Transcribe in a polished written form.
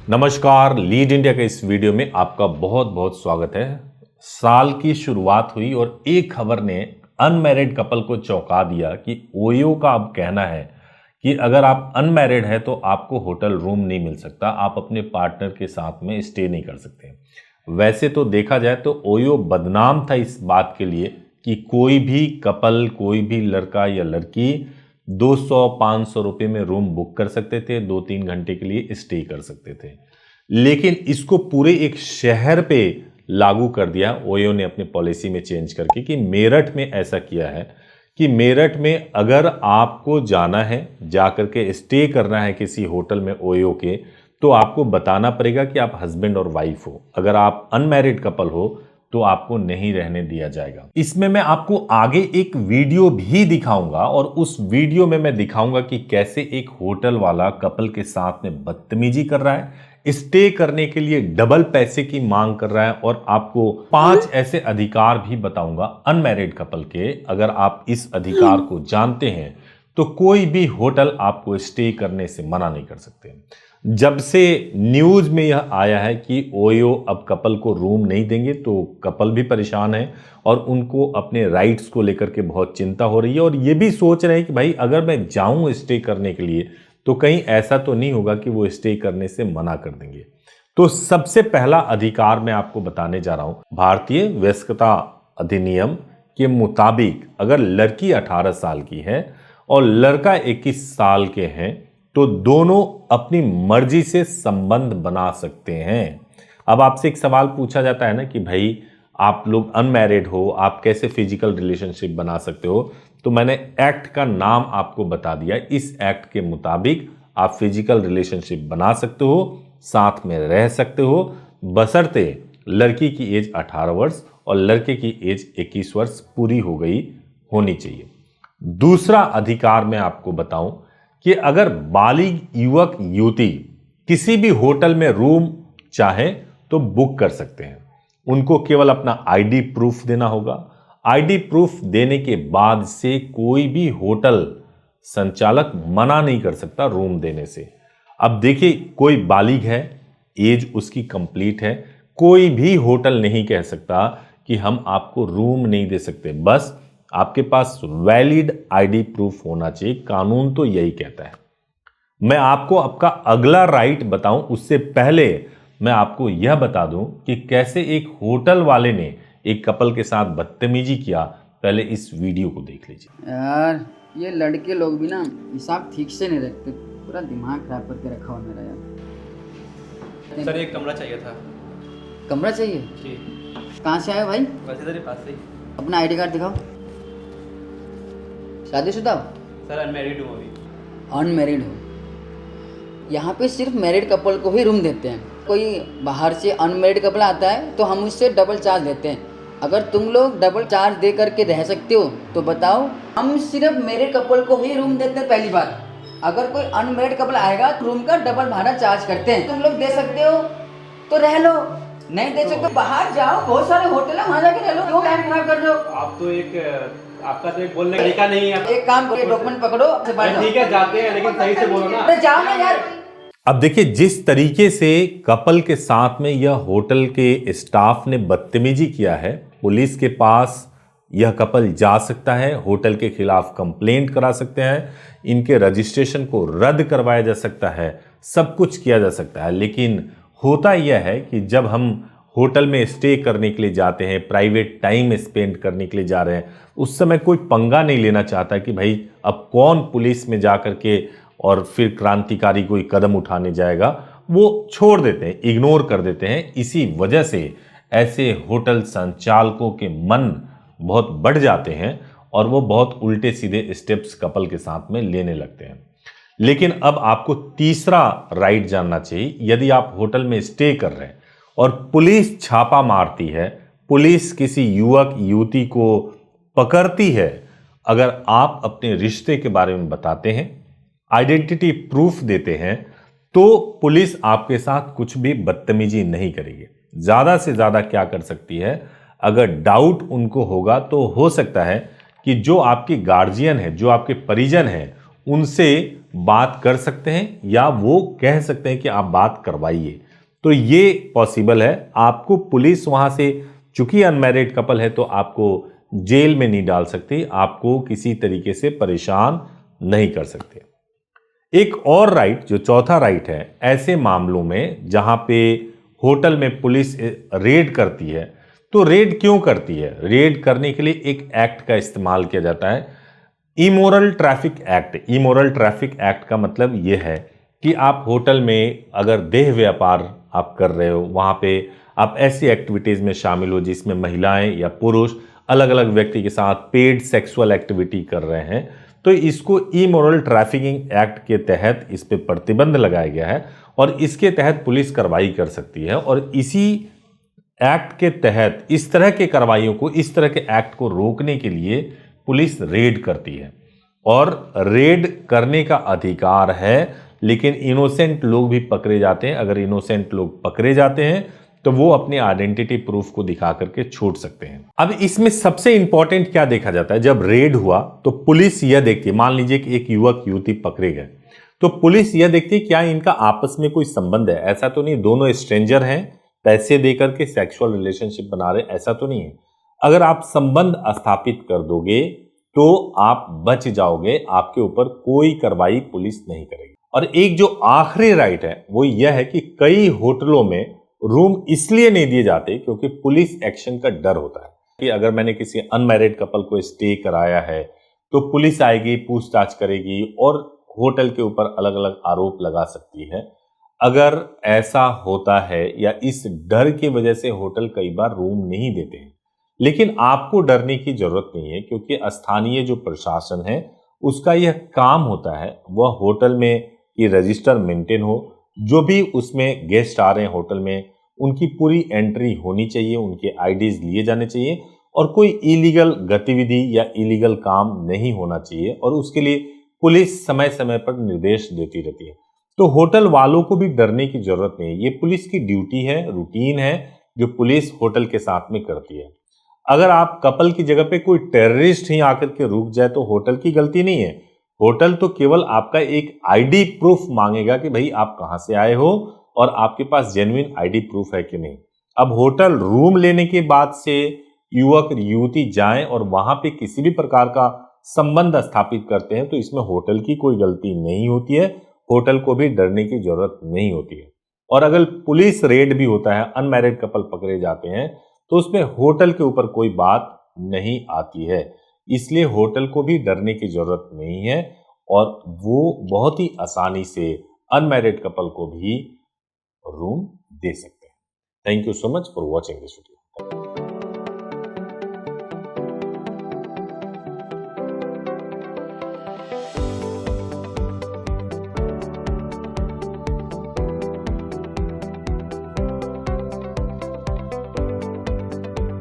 नमस्कार, lead India के इस वीडियो में आपका बहुत बहुत स्वागत है। साल की शुरुआत हुई और एक खबर ने अनमैरिड कपल को चौंका दिया कि ओयो का अब कहना है कि अगर आप अनमैरिड हैं तो आपको होटल रूम नहीं मिल सकता, आप अपने पार्टनर के साथ में स्टे नहीं कर सकते। वैसे तो देखा जाए तो ओयो बदनाम था इस बात के लिए कि कोई भी कपल, कोई भी लड़का या लड़की 200-500 रुपये में रूम बुक कर सकते थे, 2-3 घंटे के लिए स्टे कर सकते थे। लेकिन इसको पूरे एक शहर पे लागू कर दिया ओयो ने अपनी पॉलिसी में चेंज करके कि मेरठ में ऐसा किया है कि मेरठ में अगर आपको जाना है, जाकर के स्टे करना है किसी होटल में ओयो के, तो आपको बताना पड़ेगा कि आप हस्बैंड और वाइफ हो। अगर आप अनमैरिड कपल हो तो आपको नहीं रहने दिया जाएगा। इसमें मैं आपको आगे एक वीडियो भी दिखाऊंगा और उस वीडियो में मैं दिखाऊंगा कि कैसे एक होटल वाला कपल के साथ में बदतमीजी कर रहा है, स्टे करने के लिए डबल पैसे की मांग कर रहा है। और आपको 5 ऐसे अधिकार भी बताऊंगा अनमैरिड कपल के। अगर आप इस अधिकार को जानते हैं तो कोई भी होटल आपको स्टे करने से मना नहीं कर सकते। जब से न्यूज में यह आया है कि ओयो अब कपल को रूम नहीं देंगे तो कपल भी परेशान है और उनको अपने राइट्स को लेकर के बहुत चिंता हो रही है और ये भी सोच रहे हैं कि भाई अगर मैं जाऊं स्टे करने के लिए तो कहीं ऐसा तो नहीं होगा कि वो स्टे करने से मना कर देंगे। तो सबसे पहला अधिकार मैं आपको बताने जा रहा हूं। भारतीय वयस्कता अधिनियम के मुताबिक अगर लड़की 18 साल की है और लड़का 21 साल के हैं तो दोनों अपनी मर्जी से संबंध बना सकते हैं। अब आपसे एक सवाल पूछा जाता है ना कि भाई आप लोग अनमैरिड हो, आप कैसे फिजिकल रिलेशनशिप बना सकते हो? तो मैंने एक्ट का नाम आपको बता दिया। इस एक्ट के मुताबिक आप फिजिकल रिलेशनशिप बना सकते हो, साथ में रह सकते हो, बशर्ते लड़की की एज 18 वर्ष और लड़के की एज 21 वर्ष पूरी हो गई होनी चाहिए। दूसरा अधिकार मैं आपको बताऊं कि अगर बालिग युवक युवती किसी भी होटल में रूम चाहे तो बुक कर सकते हैं। उनको केवल अपना आईडी प्रूफ देना होगा। आईडी प्रूफ देने के बाद से कोई भी होटल संचालक मना नहीं कर सकता रूम देने से। अब देखिए, कोई बालिग है, एज उसकी कंप्लीट है, कोई भी होटल नहीं कह सकता कि हम आपको रूम नहीं दे सकते। बस आपके पास वैलिड आईडी प्रूफ होना चाहिए। कानून तो यही कहता है। मैं आपको आपका अगला राइट बताऊं उससे पहले मैं आपको यह बता दूं कि कैसे एक होटल वाले ने एक कपल के साथ बदतमीजी किया। पहले इस वीडियो को देख लीजिए। यार ये लड़के लोग भी ना हिसाब ठीक से नहीं रखते, पूरा दिमाग खराब करके रखा हुआ मेरा यार। सर एक कमरा चाहिए था। कमरा चाहिए जी। कहाँ से आए भाई? वैसे इधर ही पास से ही। अपना आईडी कार्ड दिखाओ। शादीशुदा हो? सर अनमैरिड हूँ अभी। अनमैरिड हो? यहाँ पे सिर्फ मैरिड कपल को ही रूम देते हैं। कोई बाहर से अनमैरिड कपल आता है तो हम उससे डबल चार्ज लेते हैं। अगर तुम लोग डबल चार्ज दे करके रह सकते हो तो बताओ। हम सिर्फ मैरिड कपल को ही रूम देते हैं। पहली बात, अगर कोई अनमैरिड कपल आएगा तो रूम का डबल भाड़ा चार्ज करते हैं। तुम लोग दे सकते हो तो रह लो, नहीं दे सकते बाहर जाओ, बहुत सारे होटल है वहाँ जाके रह लो। क्यों टाइम खराब कर रहे हो? आप तो आपका तो एक बोलने का तरीका नहीं है। एक काम करो, डॉक्यूमेंट पकड़ो। ठीक है जाते हैं, लेकिन सही से बोलो ना। अरे जाओ ना यार। अब देखिए, जिस तरीके से कपल के साथ में यह होटल के स्टाफ ने बदतमीजी किया है, पुलिस के पास यह कपल जा सकता है, होटल के खिलाफ कंप्लेंट करा सकते हैं, इनके रजिस्ट्रेशन को रद्द करवाया जा सकता है, सब कुछ किया जा सकता है। लेकिन होता यह है कि जब हम होटल में स्टे करने के लिए जाते हैं, प्राइवेट टाइम स्पेंड करने के लिए जा रहे हैं, उस समय कोई पंगा नहीं लेना चाहता कि भाई अब कौन पुलिस में जा कर के और फिर क्रांतिकारी कोई कदम उठाने जाएगा। वो छोड़ देते हैं, इग्नोर कर देते हैं। इसी वजह से ऐसे होटल संचालकों के मन बहुत बढ़ जाते हैं और वो बहुत उल्टे सीधे स्टेप्स कपल के साथ में लेने लगते हैं। लेकिन अब आपको तीसरा राइट जानना चाहिए। यदि आप होटल में स्टे कर रहे हैं और पुलिस छापा मारती है, पुलिस किसी युवक युवती को पकड़ती है, अगर आप अपने रिश्ते के बारे में बताते हैं, आइडेंटिटी प्रूफ देते हैं, तो पुलिस आपके साथ कुछ भी बदतमीजी नहीं करेगी। ज्यादा से ज्यादा क्या कर सकती है, अगर डाउट उनको होगा तो हो सकता है कि जो आपके गार्जियन है, जो आपके परिजन हैं, उनसे बात कर सकते हैं या वो कह सकते हैं कि आप बात करवाइए। तो ये पॉसिबल है। आपको पुलिस वहां से, चूंकि अनमैरिड कपल है तो आपको जेल में नहीं डाल सकती, आपको किसी तरीके से परेशान नहीं कर सकते। एक और राइट, जो चौथा राइट है, ऐसे मामलों में जहां पे होटल में पुलिस रेड करती है, तो रेड क्यों करती है? रेड करने के लिए एक एक्ट का इस्तेमाल किया जाता है, immoral traffic act. Immoral traffic act का मतलब यह है कि आप होटल में अगर देह व्यापार आप कर रहे हो, वहां पे आप ऐसी एक्टिविटीज में शामिल हो जिसमें महिलाएं या पुरुष अलग अलग व्यक्ति के साथ पेड सेक्सुअल एक्टिविटी कर रहे हैं, तो इसको इमोरल ट्रैफिकिंग एक्ट के तहत इस पे प्रतिबंध लगाया गया है और इसके तहत पुलिस कार्रवाई कर सकती है। और इसी एक्ट के तहत इस तरह के कार्रवाइयों को, इस तरह के एक्ट को रोकने के लिए पुलिस रेड करती है। और रेड करने का अधिकार है, लेकिन इनोसेंट लोग भी पकड़े जाते हैं। अगर इनोसेंट लोग पकड़े जाते हैं तो वो अपनी आइडेंटिटी प्रूफ को दिखा करके छूट सकते हैं। अब इसमें सबसे इंपॉर्टेंट क्या देखा जाता है? जब रेड हुआ तो पुलिस यह देखती है, मान लीजिए कि एक युवक युवती पकड़े गए, तो पुलिस यह देखती है क्या इनका आपस में कोई संबंध है। ऐसा तो नहीं दोनों स्ट्रेंजर हैं, पैसे देकर के सेक्सुअल रिलेशनशिप बना रहे, ऐसा तो नहीं है। अगर आप संबंध स्थापित कर दोगे तो आप बच जाओगे, आपके ऊपर कोई कार्रवाई पुलिस नहीं करेगी। और एक जो आखिरी राइट है वो यह है कि कई होटलों में रूम इसलिए नहीं दिए जाते क्योंकि पुलिस एक्शन का डर होता है कि अगर मैंने किसी अनमैरिड कपल को स्टे कराया है तो पुलिस आएगी, पूछताछ करेगी और होटल के ऊपर अलग अलग आरोप लगा सकती है। अगर ऐसा होता है या इस डर की वजह से होटल कई बार रूम नहीं देते हैं, लेकिन आपको डरने की जरूरत नहीं है क्योंकि स्थानीय जो प्रशासन है उसका यह काम होता है, वह होटल में कि रजिस्टर मेंटेन हो, जो भी उसमें गेस्ट आ रहे हैं होटल में उनकी पूरी एंट्री होनी चाहिए, उनके आईडीज लिए जाने चाहिए और कोई इलीगल गतिविधि या इलीगल काम नहीं होना चाहिए। और उसके लिए पुलिस समय समय पर निर्देश देती रहती है। तो होटल वालों को भी डरने की जरूरत नहीं है, ये पुलिस की ड्यूटी है, रूटीन है जो पुलिस होटल के साथ में करती है। अगर आप कपल की जगह पे कोई टेररिस्ट ही आकर के रुक जाए तो होटल की गलती नहीं है। होटल तो केवल आपका एक आईडी प्रूफ मांगेगा कि भाई आप कहां से आए हो और आपके पास जेन्युइन आईडी प्रूफ है कि नहीं। अब होटल रूम लेने के बाद से युवक युवती जाएं और वहां पे किसी भी प्रकार का संबंध स्थापित करते हैं तो इसमें होटल की कोई गलती नहीं होती है, होटल को भी डरने की जरूरत नहीं होती है। और अगर पुलिस रेड भी होता है, अनमैरिड कपल पकड़े जाते हैं, तो उसमें होटल के ऊपर कोई बात नहीं आती है। इसलिए होटल को भी डरने की जरूरत नहीं है और वो बहुत ही आसानी से अनमैरिड कपल को भी रूम दे सकते हैं। Thank you so much for watching this video.